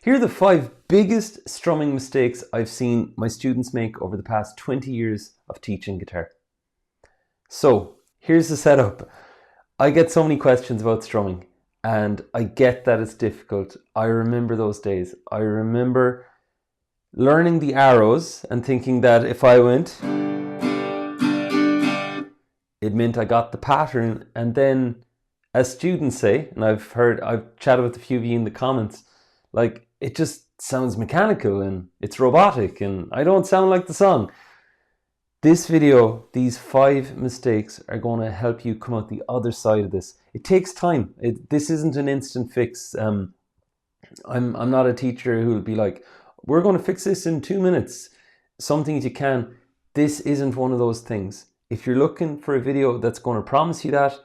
Here are the 5 biggest strumming mistakes I've seen my students make over the past 20 years of teaching guitar. So here's the setup. I get so many questions about strumming and I get that it's difficult. I remember those days. I remember learning the arrows and thinking that if I went, it meant I got the pattern. And then, as students say, and I've chatted with a few of you in the comments, like, it just sounds mechanical and it's robotic and I don't sound like the song. This video, these 5 mistakes are going to help you come out the other side of this. It takes time. This isn't an instant fix. I'm not a teacher who will be like, we're going to fix this in 2 minutes. Some things you can. This isn't one of those things. If you're looking for a video that's going to promise you that,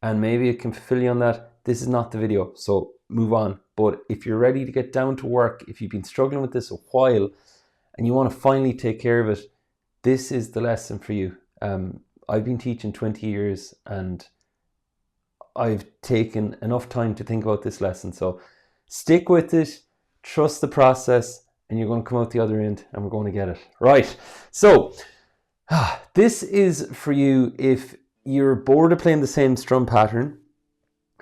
and maybe it can fulfill you on that, this is not the video. So move on. But if you're ready to get down to work, if you've been struggling with this a while, and you want to finally take care of it, this is the lesson for you. I've been teaching 20 years and I've taken enough time to think about this lesson. So stick with it, trust the process, and you're going to come out the other end and we're going to get it. Right. So this is for you if you're bored of playing the same strum pattern,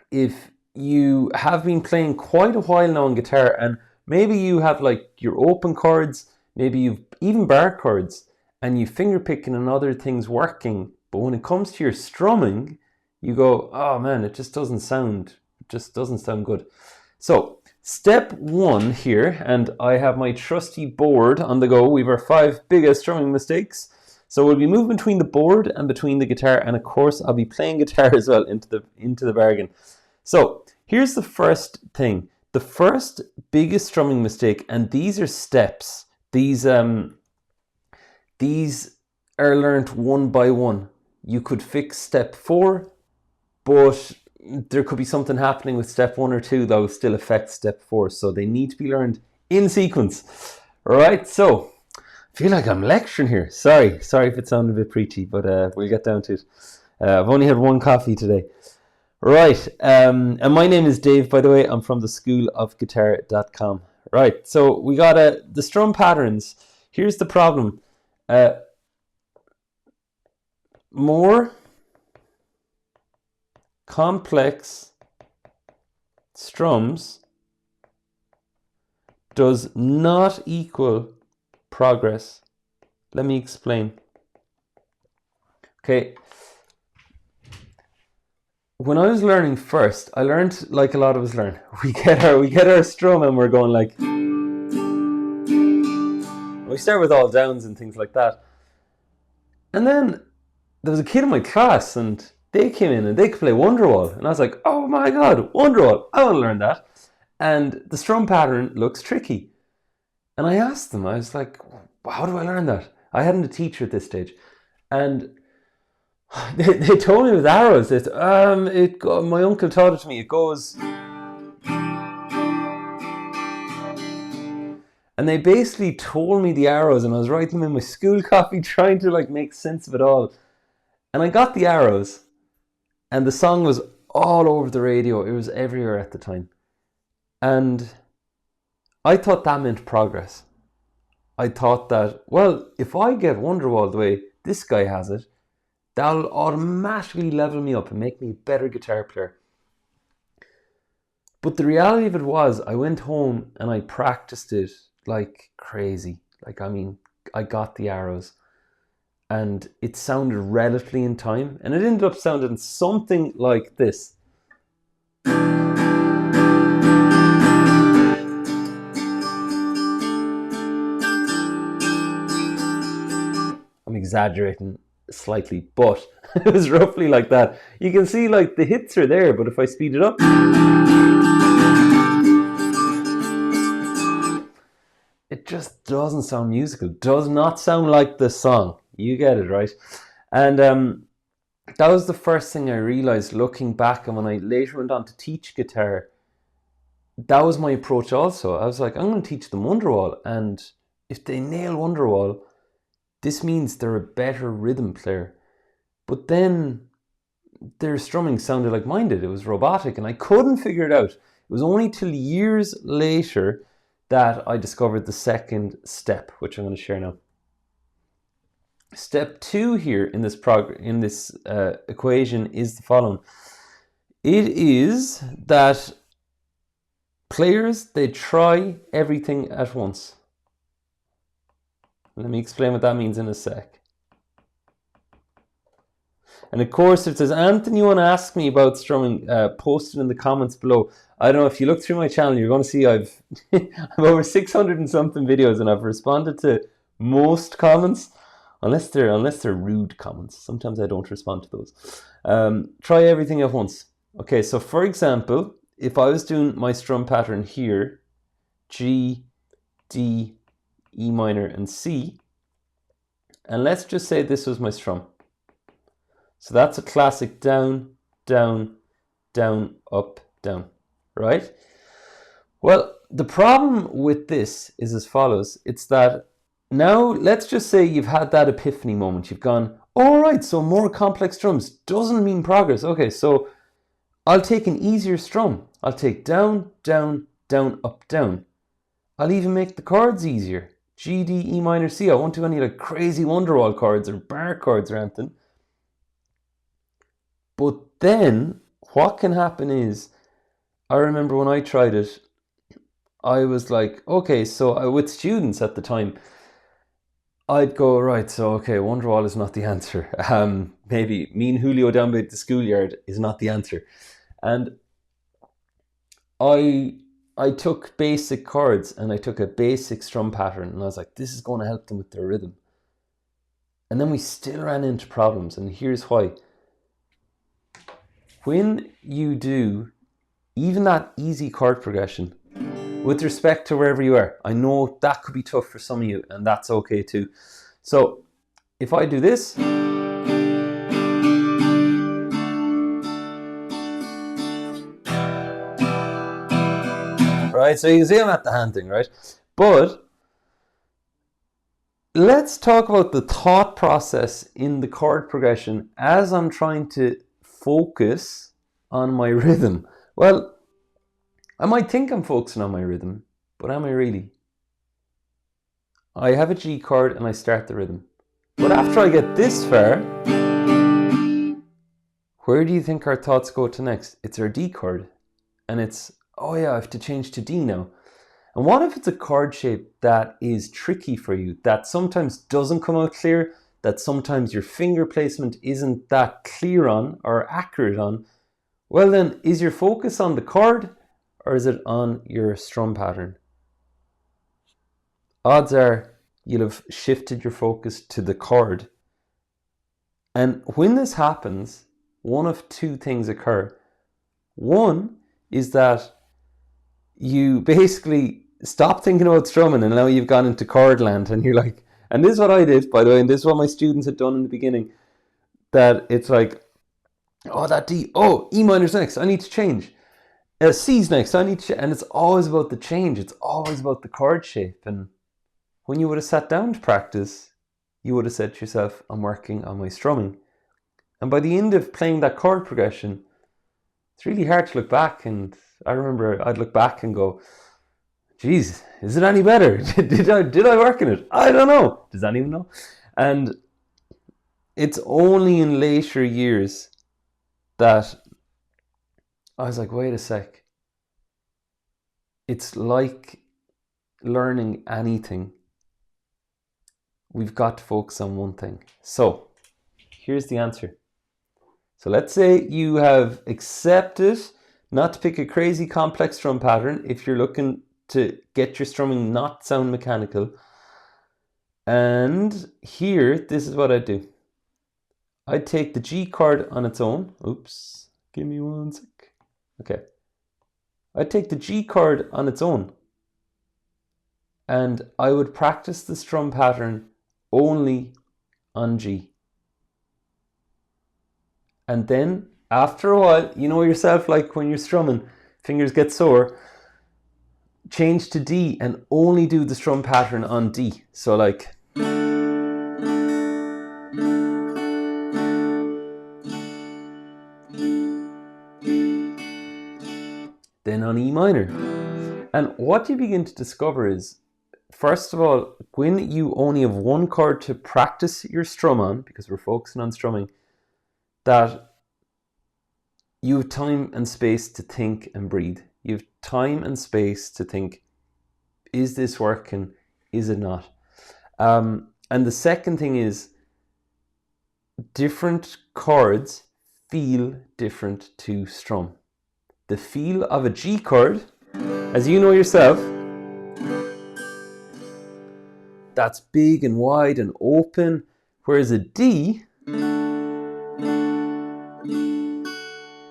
if you have been playing quite a while now on guitar and maybe you have like your open chords, maybe you've even bar chords and you finger picking and other things working, but when it comes to your strumming, you go, oh man, it just doesn't sound good. So step 1 here, and I have my trusty board on the go. We have our 5 biggest strumming mistakes. So we'll be moving between the board and between the guitar, and of course I'll be playing guitar as well into the bargain. So here's the first thing. The first biggest strumming mistake, and these are steps. These are learnt one by one. You could fix step 4, but there could be something happening with step 1 or 2 that will still affect step 4. So they need to be learned in sequence. All right, so I feel like I'm lecturing here. Sorry if it sounded a bit preachy, but we'll get down to it. I've only had 1 coffee today. Right, and my name is Dave, by the way. I'm from the schoolofguitar.com. Right, so we got the strum patterns. Here's the problem. More complex strums does not equal progress. Let me explain. Okay. When I was learning first, I learned like a lot of us learn. We get our strum and we're going like, we start with all downs and things like that. And then there was a kid in my class and they came in and they could play Wonderwall. And I was like, oh my God, Wonderwall, I want to learn that. And the strum pattern looks tricky. And I asked them, I was like, how do I learn that? I hadn't a teacher at this stage. And they told me with arrows. My uncle taught it to me. It goes, and they basically told me the arrows, and I was writing them in my school copy, trying to like make sense of it all. And I got the arrows, and the song was all over the radio. It was everywhere at the time, and I thought that meant progress. I thought that, well, if I get Wonderwall the way this guy has it, that'll automatically level me up and make me a better guitar player. But the reality of it was, I went home and I practiced it like crazy. Like, I mean, I got the arrows and it sounded relatively in time, and it ended up sounding something like this. I'm exaggerating slightly, but it was roughly like that. You can see like the hits are there, but if I speed it up, it just doesn't sound musical. Does not sound like the song. You get it, right? And that was the first thing I realized looking back, and when I later went on to teach guitar, that was my approach also. I was like, I'm going to teach them Wonderwall, and if they nail Wonderwall, this means they're a better rhythm player. But then their strumming sounded like mine did. It was robotic and I couldn't figure it out. It was only till years later that I discovered the second step, which I'm going to share now. Step 2 here in this equation is the following. It is that players, they try everything at once. Let me explain what that means in a sec. And of course, if there's anything you want to ask me about strumming, post it in the comments below. I don't know, if you look through my channel, you're going to see I've over 600 and something videos, and I've responded to most comments, unless they're rude comments. Sometimes I don't respond to those. Try everything at once. Okay, so for example, if I was doing my strum pattern here, G, D, E minor, and C, and let's just say this was my strum. So that's a classic down, down, down, up, down, right? Well, the problem with this is as follows. It's that now, let's just say you've had that epiphany moment. You've gone, all right, so more complex strums doesn't mean progress. Okay, so I'll take an easier strum. I'll take down, down, down, up, down. I'll even make the chords easier. G, D, E minor, C. I won't do any like crazy Wonderwall chords or bar chords or anything. But then what can happen is, I remember when I tried it, I was like, okay, so with students at the time, I'd go, right, so okay, Wonderwall is not the answer. Maybe Me and Julio down by the schoolyard is not the answer. And I took basic chords and I took a basic strum pattern, and I was like, this is going to help them with their rhythm. And then we still ran into problems, and here's why. When you do even that easy chord progression, with respect to wherever you are, I know that could be tough for some of you, and that's okay too. So if I do this, right, so you see I'm at the hand thing, right? But let's talk about the thought process in the chord progression as I'm trying to focus on my rhythm. Well, I might think I'm focusing on my rhythm, but am I really? I have a G chord and I start the rhythm. But after I get this far, where do you think our thoughts go to next? It's our D chord. And it's, oh yeah, I have to change to D now. And what if it's a chord shape that is tricky for you, that sometimes doesn't come out clear, that sometimes your finger placement isn't that clear on or accurate on? Well then, is your focus on the chord or is it on your strum pattern? Odds are you'll have shifted your focus to the chord. And when this happens, one of two things occur. One is that you basically stop thinking about strumming and now you've gone into chord land, and you're like, and this is what I did, by the way, and this is what my students had done in the beginning, that it's like, oh, that D, oh, E minor's next, I need to change. C's next, I need to, and it's always about the change. It's always about the chord shape. And when you would have sat down to practice, you would have said to yourself, I'm working on my strumming. And by the end of playing that chord progression, it's really hard to look back. And I remember I'd look back and go, geez, is it any better? Did I work in it? I don't know. Does anyone know? And it's only in later years that I was like, wait a sec. It's like learning anything. We've got to focus on one thing. So here's the answer. So let's say you have accepted not to pick a crazy complex strum pattern if you're looking to get your strumming not sound mechanical. And here, this is what I do. I'd take the G chord on its own. Oops, give me one sec. Okay. I'd take the G chord on its own, and I would practice the strum pattern only on G. And then after a while, you know yourself, like when you're strumming, fingers get sore, change to D and only do the strum pattern on D. So like, then on E minor. And what you begin to discover is, first of all, when you only have one chord to practice your strum on, because we're focusing on strumming, that you have time and space to think and breathe. You have time and space to think, is this working? Is it not? And the second thing is, different chords feel different to strum. The feel of a G chord, as you know yourself, that's big and wide and open, whereas a D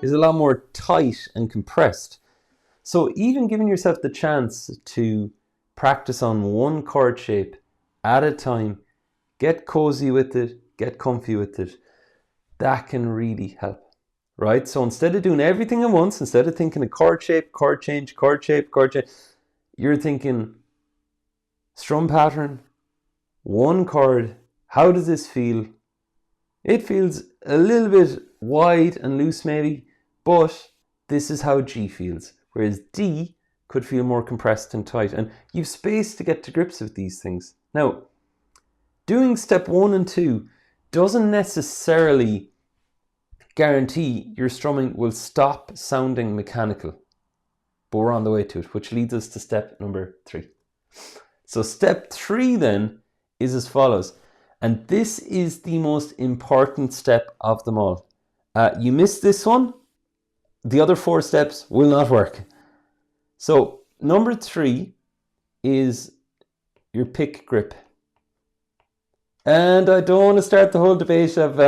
is a lot more tight and compressed. So even giving yourself the chance to practice on one chord shape at a time, get cozy with it, get comfy with it, that can really help, right? So instead of doing everything at once, instead of thinking a chord shape, chord change, chord shape, chord change, you're thinking strum pattern, one chord, how does this feel? It feels a little bit wide and loose maybe, but this is how G feels. Whereas D could feel more compressed and tight. And you've space to get to grips with these things. Now, doing step 1 and 2 doesn't necessarily guarantee your strumming will stop sounding mechanical. But we're on the way to it, which leads us to step number 3. So step 3 then is as follows. And this is the most important step of them all. You miss this one, the other 4 steps will not work. So number 3 is your pick grip. And I don't want to start the whole debate of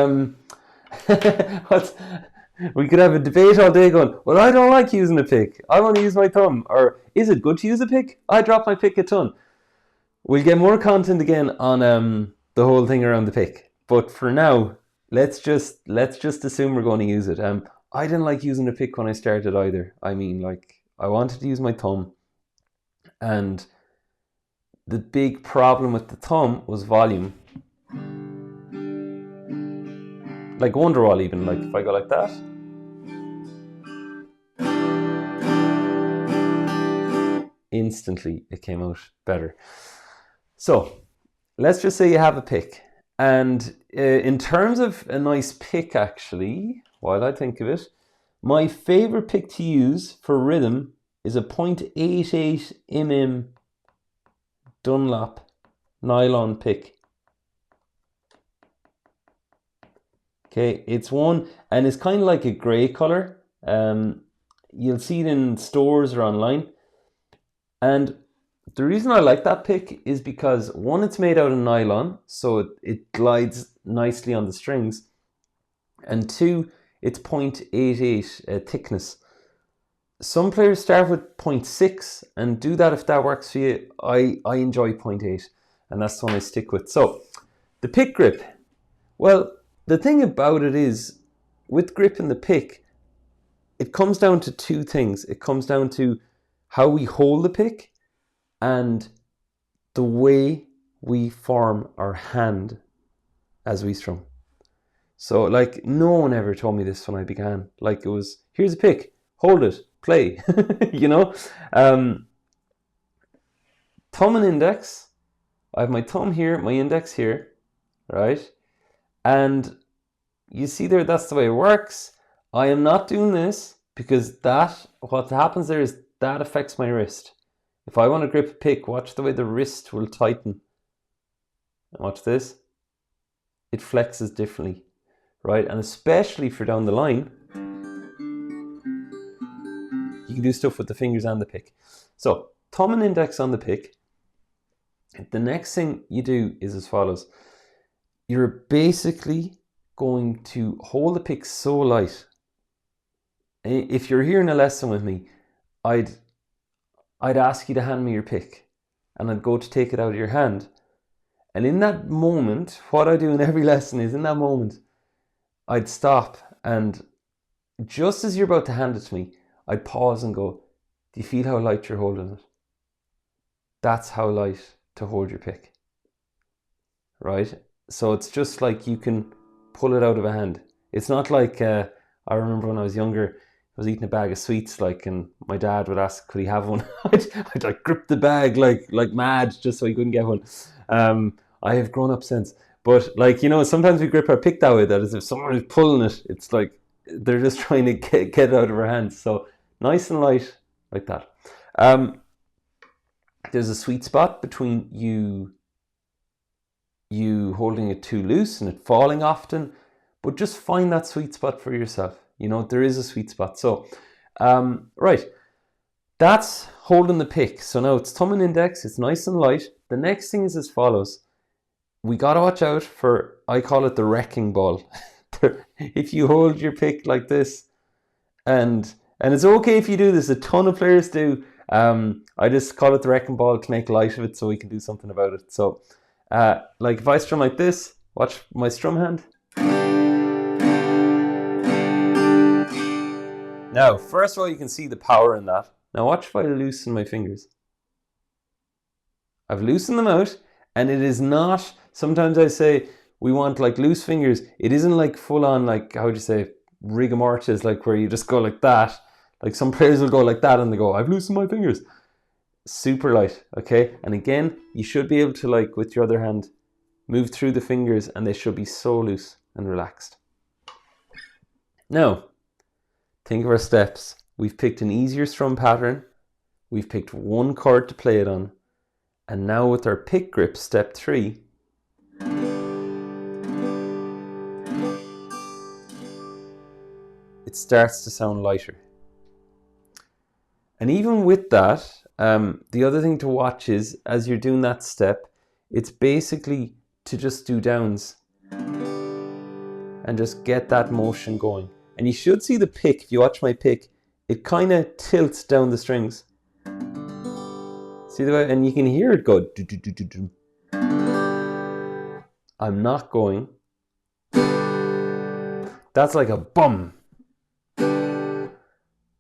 we could have a debate all day going, well, I don't like using a pick, I want to use my thumb. Or is it good to use a pick? I drop my pick a ton. We'll get more content again on the whole thing around the pick. But for now, let's just assume we're going to use it. I didn't like using a pick when I started either. I mean, like, I wanted to use my thumb. And the big problem with the thumb was volume. Like Wonderwall even, like if I go like that. Instantly it came out better. So let's just say you have a pick. And in terms of a nice pick actually, while I think of it, my favorite pick to use for rhythm is a 0.88 mm Dunlop nylon pick. Okay, it's one, and it's kind of like a grey colour. You'll see it in stores or online. And the reason I like that pick is because, one, it's made out of nylon, so it glides nicely on the strings. And 2, it's 0.88 thickness. Some players start with 0.6 and do that if that works for you. I enjoy 0.8, and that's the one I stick with. So, the pick grip. Well, the thing about it is, with grip and the pick, it comes down to 2 things. It comes down to how we hold the pick and the way we form our hand as we strum. So, like, no one ever told me this when I began. Like, it was, here's a pick, hold it, play, you know? Thumb and index. I have my thumb here, my index here, right? And you see there, that's the way it works. I am not doing this because what happens there is that affects my wrist. If I want to grip a pick, watch the way the wrist will tighten. And watch this. It flexes differently, right? And especially for down the line, you can do stuff with the fingers and the pick. So, thumb and index on the pick. The next thing you do is as follows. You're basically going to hold the pick so light. If you're here in a lesson with me, I'd ask you to hand me your pick, and I'd go to take it out of your hand. And in that moment, what I do in every lesson is, in that moment, I'd stop, and just as you're about to hand it to me, I'd pause and go, do you feel how light you're holding it? That's how light to hold your pick, right? So it's just like you can pull it out of a hand. It's not like, I remember when I was younger, was eating a bag of sweets, like, and my dad would ask, could he have one? I'd like grip the bag like mad just so he couldn't get one. I have grown up since. But like, you know, sometimes we grip our pick that way, that as if someone is pulling it, it's like they're just trying to get it out of our hands. So nice and light like that. There's a sweet spot between you holding it too loose and it falling often, but just find that sweet spot for yourself. You know, there is a sweet spot. So, right, that's holding the pick. So now it's thumb and index, it's nice and light. The next thing is as follows. We got to watch out for, I call it the wrecking ball. If you hold your pick like this, and it's okay if you do this, a ton of players do. I just call it the wrecking ball to make light of it so we can do something about it. So, like if I strum like this, watch my strum hand. Now, first of all, you can see the power in that. Now watch if I loosen my fingers. I've loosened them out, and it is not, sometimes I say we want like loose fingers. It isn't like full on, like, how would you say, rigor mortis, like where you just go like that. Like some players will go like that and they go, I've loosened my fingers. Super light, okay? And again, you should be able to, like with your other hand, move through the fingers and they should be so loose and relaxed. Now, think of our steps. We've picked an easier strum pattern. We've picked one chord to play it on. And now with our pick grip, step 3, it starts to sound lighter. And even with that, the other thing to watch is, as you're doing that step, it's basically to just do downs and just get that motion going. And you should see the pick, if you watch my pick, it kind of tilts down the strings. See the way, and you can hear it go. Do, do, do, do, do. I'm not going. That's like a bum.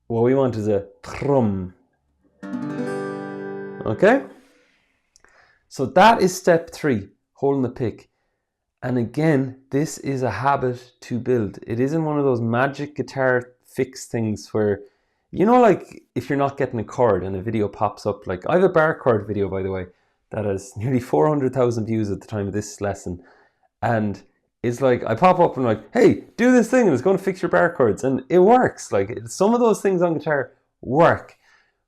What we want is a thrum. Okay? So that is step 3, holding the pick. And again, this is a habit to build. It isn't one of those magic guitar fix things where, you know, like if you're not getting a chord and a video pops up, like I have a bar chord video, by the way, that has nearly 400,000 views at the time of this lesson. And it's like, I pop up and I'm like, hey, do this thing and it's going to fix your bar chords. And it works. Like some of those things on guitar work,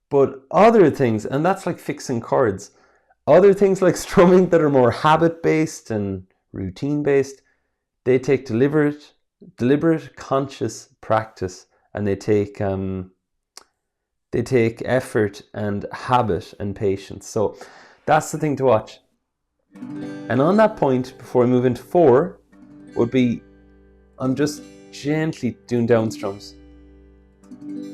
but other things, and that's like fixing chords. Other things like strumming that are more habit based and routine based, they take deliberate, conscious practice, and they take effort and habit and patience. So that's the thing to watch. And on that point, before I move into 4, would be, I'm just gently doing down strums,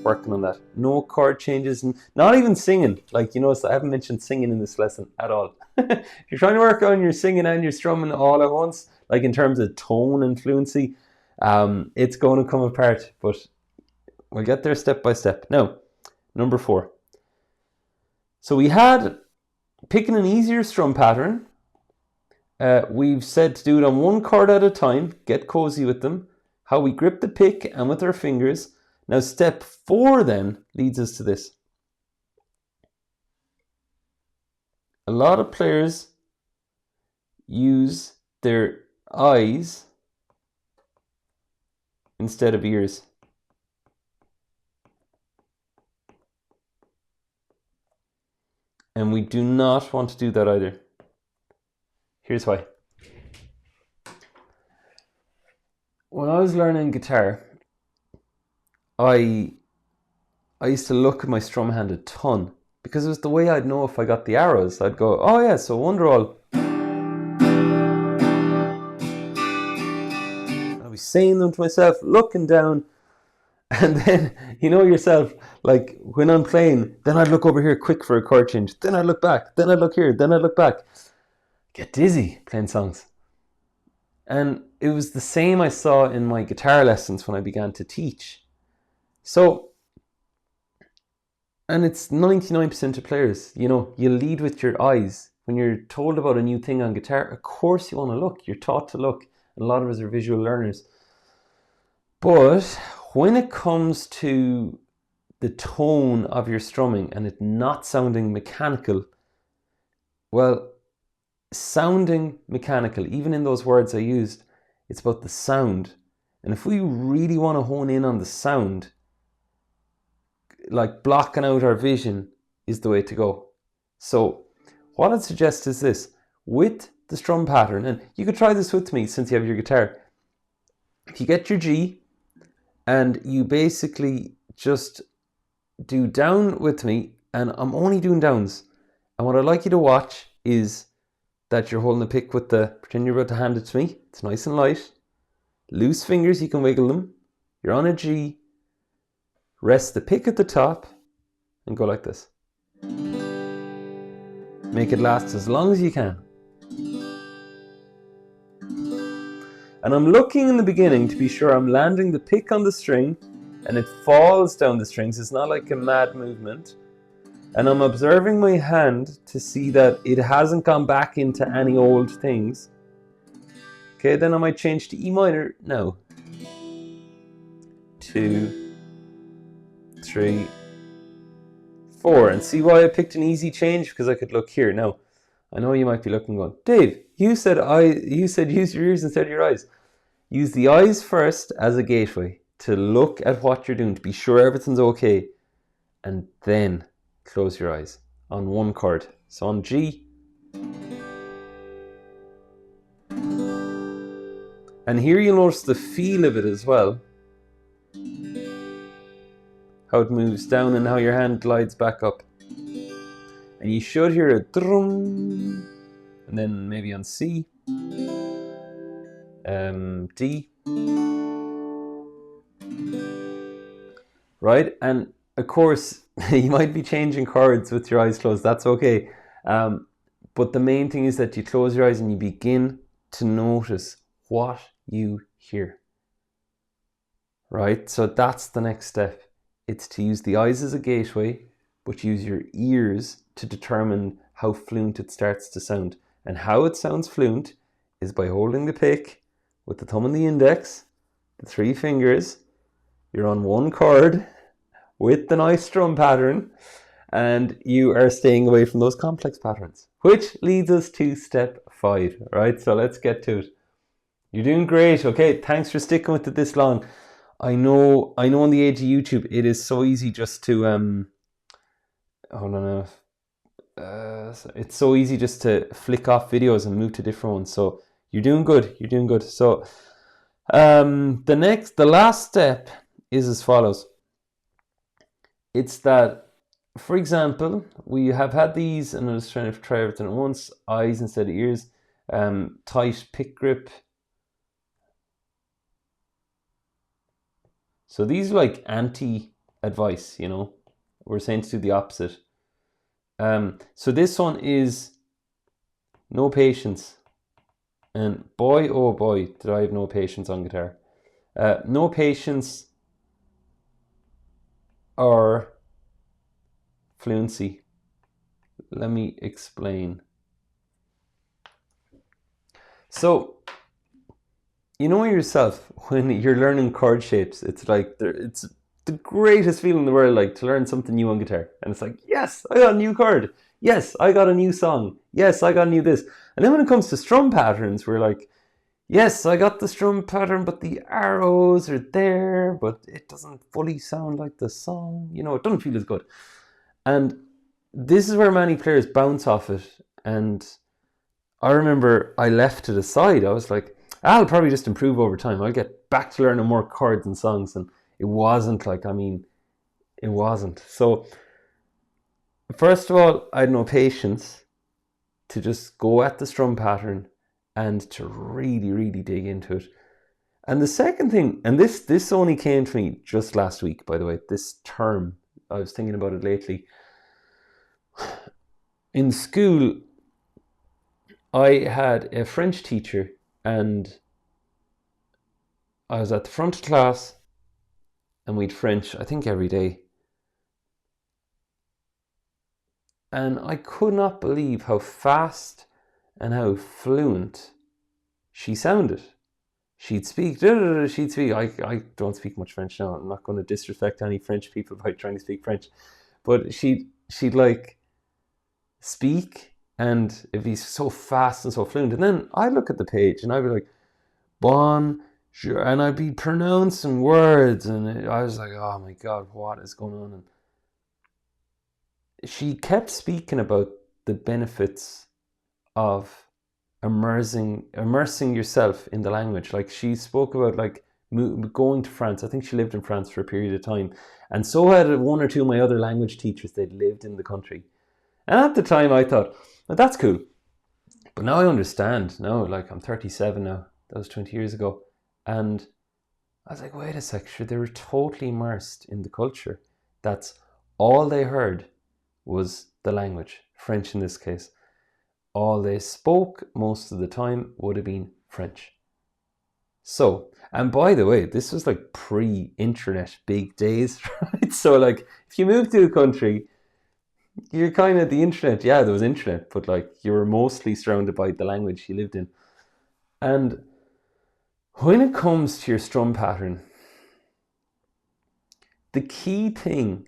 working on that. No chord changes, and not even singing. Like, you notice I haven't mentioned singing in this lesson at all. If you're trying to work on your singing and your strumming all at once, like in terms of tone and fluency, it's going to come apart, but we'll get there step by step. Now, number 4. So we had picking an easier strum pattern. We've said to do it on one chord at a time, get cozy with them, how we grip the pick and with our fingers. Now step 4 then leads us to this. A lot of players use their eyes instead of ears. And we do not want to do that either. Here's why. When I was learning guitar, I used to look at my strum hand a ton because it was the way I'd know if I got the arrows. I'd go, oh yeah, so Wonderwall. I'd be saying them to myself, looking down, and then you know yourself, like when I'm playing, then I'd look over here quick for a chord change, then I'd look back, then I'd look here, then I'd look back. Get dizzy playing songs. And it was the same I saw in my guitar lessons when I began to teach. So, and it's 99% of players, you know, you lead with your eyes. When you're told about a new thing on guitar, of course you want to look. You're taught to look. And a lot of us are visual learners. But when it comes to the tone of your strumming and it not sounding mechanical, well, sounding mechanical, even in those words I used, it's about the sound. And if we really want to hone in on the sound, like blocking out our vision is the way to go. So what I'd suggest is this: with the strum pattern, and you could try this with me since you have your guitar. If you get your G and you basically just do down with me, and I'm only doing downs. And what I'd like you to watch is that you're holding the pick with pretend you're about to hand it to me. It's nice and light. Loose fingers, you can wiggle them. You're on a G. Rest the pick at the top and go like this. Make it last as long as you can. And I'm looking in the beginning to be sure I'm landing the pick on the string and it falls down the strings. It's not like a mad movement. And I'm observing my hand to see that it hasn't gone back into any old things. Okay, then I might change to E minor now. 2, 3, 4. And see why I picked an easy change? Because I could look here. Now, I know you might be looking going, Dave, you said use your ears instead of your eyes. Use the eyes first as a gateway to look at what you're doing, to be sure everything's okay, and then close your eyes on one chord. So on G, and here you'll notice the feel of it as well, how it moves down and how your hand glides back up. And you should hear a drum, and then maybe on C, D, right? And of course, you might be changing chords with your eyes closed. That's okay. But the main thing is that you close your eyes and you begin to notice what you hear. Right? So that's the next step. It's to use the eyes as a gateway, but use your ears to determine how fluent it starts to sound. And how it sounds fluent is by holding the pick with the thumb and the index, the 3 fingers. You're on one chord with the nice strum pattern, and you are staying away from those complex patterns, which leads us to step 5, right? So let's get to it. You're doing great. Okay, thanks for sticking with it this long. I know in the age of YouTube, it is so easy just to, hold on now. It's so easy just to flick off videos and move to different ones. So you're doing good. You're doing good. So the last step is as follows. It's that, for example, we have had these, and I'm just trying to try everything at once, eyes instead of ears, tight pick grip. So these are like anti-advice, you know. We're saying to do the opposite. So this one is no patience. And boy, oh boy, did I have no patience on guitar. No patience or fluency. Let me explain. So, you know yourself, when you're learning chord shapes, it's like it's the greatest feeling in the world, like to learn something new on guitar. And it's like, yes, I got a new chord. Yes, I got a new song. Yes, I got a new this. And then when it comes to strum patterns, we're like, yes, I got the strum pattern, but the arrows are there, but it doesn't fully sound like the song. You know, it doesn't feel as good. And this is where many players bounce off it. And I remember I left it aside. I was like, I'll probably just improve over time. I'll get back to learning more chords and songs. And it wasn't like, it wasn't. So, first of all, I had no patience to just go at the strum pattern and to really, really dig into it. And the second thing, and this only came to me just last week, by the way, this term, I was thinking about it lately. In school, I had a French teacher, and I was at the front of class, and we'd French, I think, every day. And I could not believe how fast and how fluent she sounded. she'd speak, she'd speak. I don't speak much French now. I'm not going to disrespect any French people by trying to speak French. But she'd like speak, and it'd be so fast and so fluent. And then I'd look at the page and I'd be like, bon, and I'd be pronouncing words, and I was like, oh my God, what is going on? And she kept speaking about the benefits of immersing yourself in the language. Like she spoke about like going to France. I think she lived in France for a period of time, and so had one or two of my other language teachers. They'd lived in the country, and at the time I thought, well, that's cool. But now I understand. Now, like, I'm 37 now. That was 20 years ago. And I was like, wait a sec, sure, they were totally immersed in the culture. That's all they heard was the language, French in this case. All they spoke most of the time would have been French. So, and by the way, this was like pre-internet big days, right? So like, if you move to a country, you're kind of the internet. Yeah, there was internet, but like you were mostly surrounded by the language you lived in. And when it comes to your strum pattern, the key thing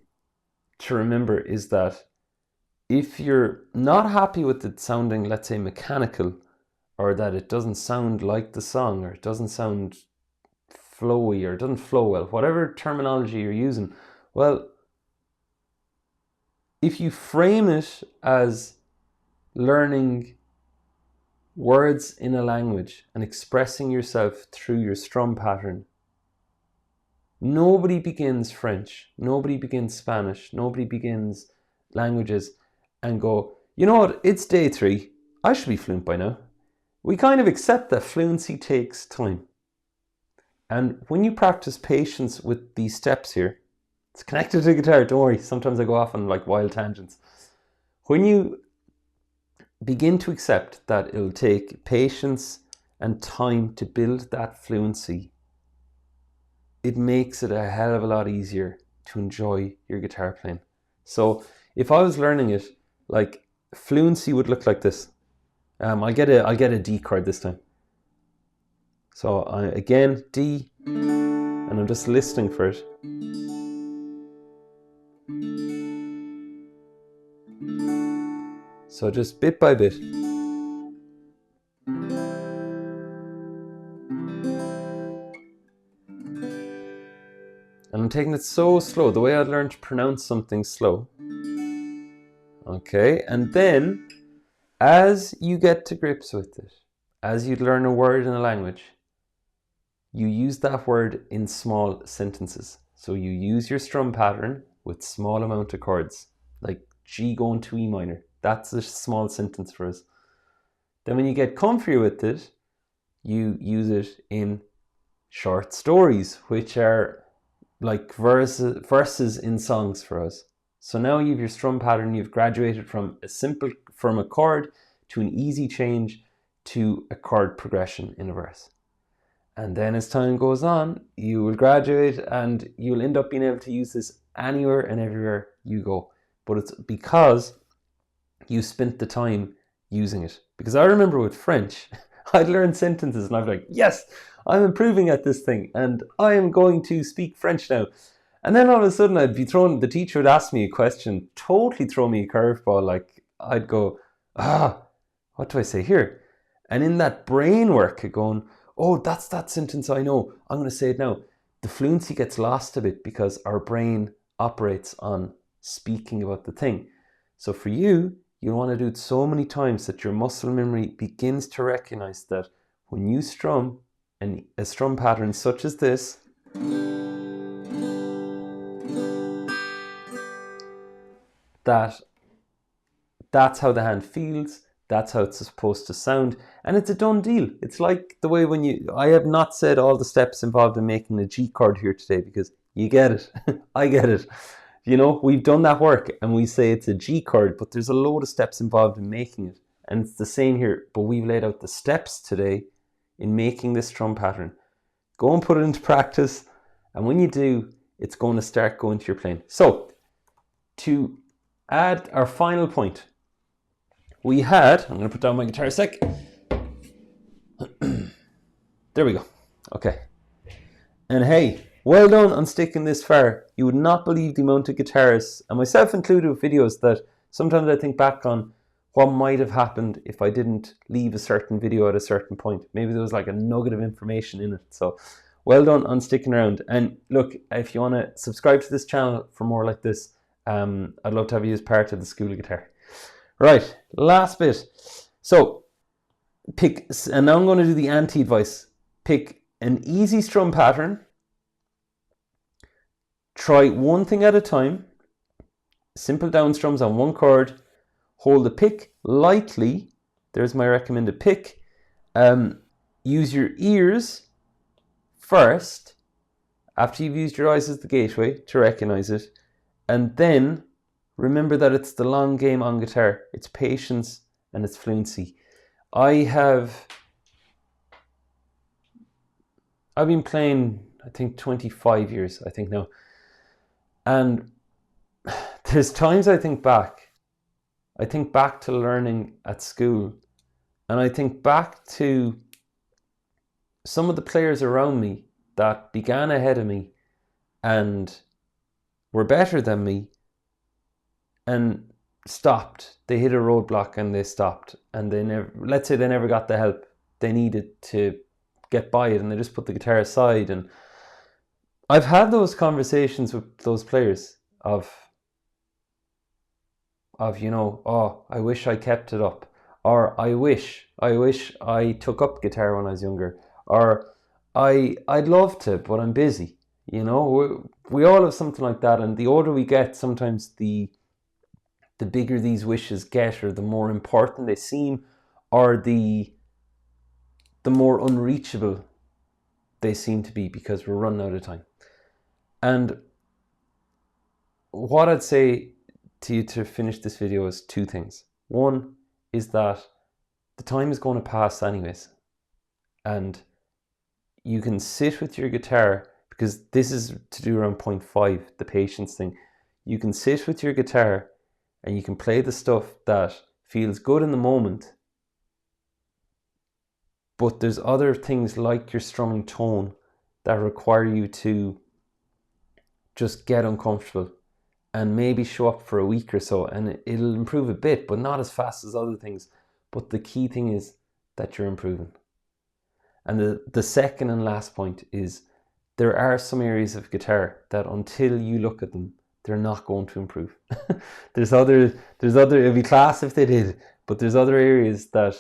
to remember is that if you're not happy with it sounding, let's say, mechanical, or that it doesn't sound like the song, or it doesn't sound flowy, or it doesn't flow well, whatever terminology you're using, well, if you frame it as learning words in a language and expressing yourself through your strum pattern, nobody begins French, nobody begins Spanish, nobody begins languages and go, you know what, it's day 3, I should be fluent by now. We kind of accept that fluency takes time. And when you practice patience with these steps here, it's connected to the guitar, don't worry, sometimes I go off on like wild tangents. When you begin to accept that it'll take patience and time to build that fluency, it makes it a hell of a lot easier to enjoy your guitar playing. So if I was learning it, like fluency would look like this. I'll get a D chord this time. So again, D, and I'm just listening for it. So just bit by bit. And I'm taking it so slow, the way I'd learn to pronounce something slow. Okay, and then as you get to grips with it, as you learn a word in a language, you use that word in small sentences. So you use your strum pattern with small amount of chords, like G going to E minor. That's a small sentence for us. Then when you get comfy with it, you use it in short stories, which are like verses in songs for us. So now you have your strum pattern, you've graduated from a chord to an easy change to a chord progression in a verse. And then as time goes on, you will graduate and you'll end up being able to use this anywhere and everywhere you go. But it's because you spent the time using it. Because I remember with French, I'd learn sentences and I'd be like, yes, I'm improving at this thing and I am going to speak French now. And then all of a sudden the teacher would ask me a question, totally throw me a curveball. Like I'd go, what do I say here? And in that brain work of going, oh, that's that sentence I know, I'm going to say it now. The fluency gets lost a bit because our brain operates on speaking about the thing. So for you, you'll want to do it so many times that your muscle memory begins to recognize that when you strum a strum pattern such as this, that's how the hand feels, that's how it's supposed to sound, and it's a done deal. It's like the way I have not said all the steps involved in making a G chord here today because you get it. I get it. You know, we've done that work and we say it's a G chord, but there's a load of steps involved in making it. And it's the same here, but we've laid out the steps today in making this strum pattern. Go and put it into practice, and when you do, it's going to start going to your playing. So, to add our final point, I'm going to put down my guitar a sec. There we go. Okay. And hey, well done on sticking this far. You would not believe the amount of guitarists, and myself included, with videos that sometimes I think back on what might have happened if I didn't leave a certain video at a certain point. Maybe there was like a nugget of information in it. So well done on sticking around. And look, if you want to subscribe to this channel for more like this, I'd love to have you as part of the School of Guitar. Right, last bit. So pick, and now I'm going to do the anti-advice. Pick an easy strum pattern. Try one thing at a time. Simple down strums on one chord. Hold the pick lightly. There's my recommended pick. Use your ears first, after you've used your eyes as the gateway to recognize it. And then remember that it's the long game on guitar. It's patience and it's fluency. I've been playing, I think, 25 years, I think now. And there's times I think back to learning at school, and I think back to some of the players around me that began ahead of me and were better than me and stopped. They hit a roadblock and they stopped, and they never, let's say they never got the help they needed to get by it, and they just put the guitar aside. And I've had those conversations with those players of you know, oh, I wish I kept it up, or I wish I took up guitar when I was younger, or I'd love to, but I'm busy. You know, we all have something like that, and the older we get, sometimes the bigger these wishes get, or the more important they seem, or the more unreachable they seem to be, because we're running out of time. And what I'd say to you to finish this video is two things. One is that the time is going to pass anyways, and you can sit with your guitar, because this is to do around point 5, the patience thing. You can sit with your guitar and you can play the stuff that feels good in the moment, but there's other things like your strumming tone that require you to just get uncomfortable and maybe show up for a week or so, and it'll improve a bit, but not as fast as other things. But the key thing is that you're improving. And the second and last point is, there are some areas of guitar that until you look at them, they're not going to improve. there's other, it'd be class if they did, but there's other areas that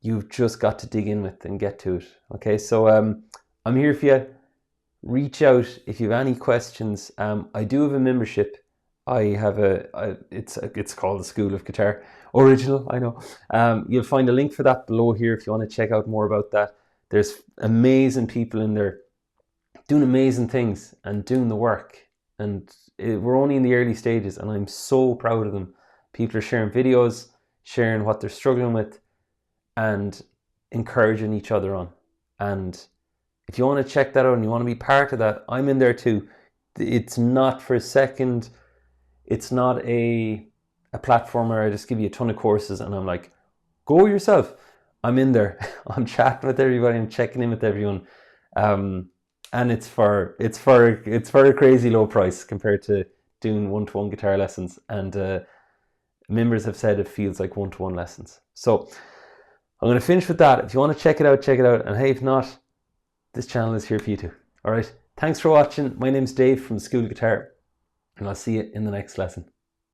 you've just got to dig in with and get to it. Okay, so I'm here for you. Reach out if you have any questions. I do have a membership. I have it's called the School of Guitar. Original, I know. You'll find a link for that below here if you want to check out more about that. There's amazing people in there doing amazing things and doing the work. And we're only in the early stages, and I'm so proud of them. People are sharing videos, sharing what they're struggling with, and encouraging each other on. And if you want to check that out and you want to be part of that, I'm in there too. It's not for a second, it's not a platform where I just give you a ton of courses and I'm like, go yourself. I'm in there. I'm chatting with everybody. I'm checking in with everyone. And it's for a crazy low price compared to doing one-to-one guitar lessons. And members have said it feels like one-to-one lessons. So I'm going to finish with that. If you want to check it out, check it out. And hey, if not, this channel is here for you too. All right. Thanks for watching. My name's Dave from School of Guitar, and I'll see you in the next lesson.